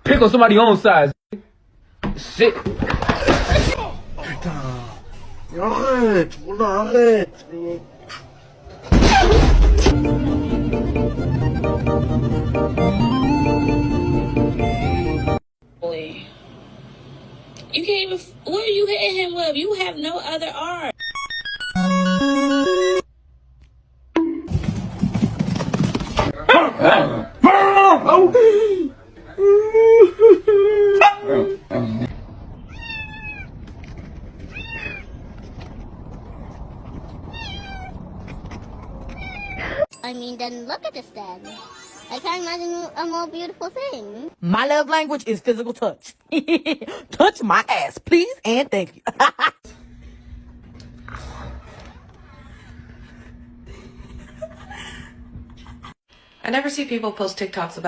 Pick on somebody your own size. Shit. Arrête, voilà, arrête. Boy, you can't even. What are you hitting him with? You have no other arm. I mean, then look at this then. I can't imagine a more beautiful thing. My love language is physical touch. Touch my ass, please, and thank you. I never see people post TikToks about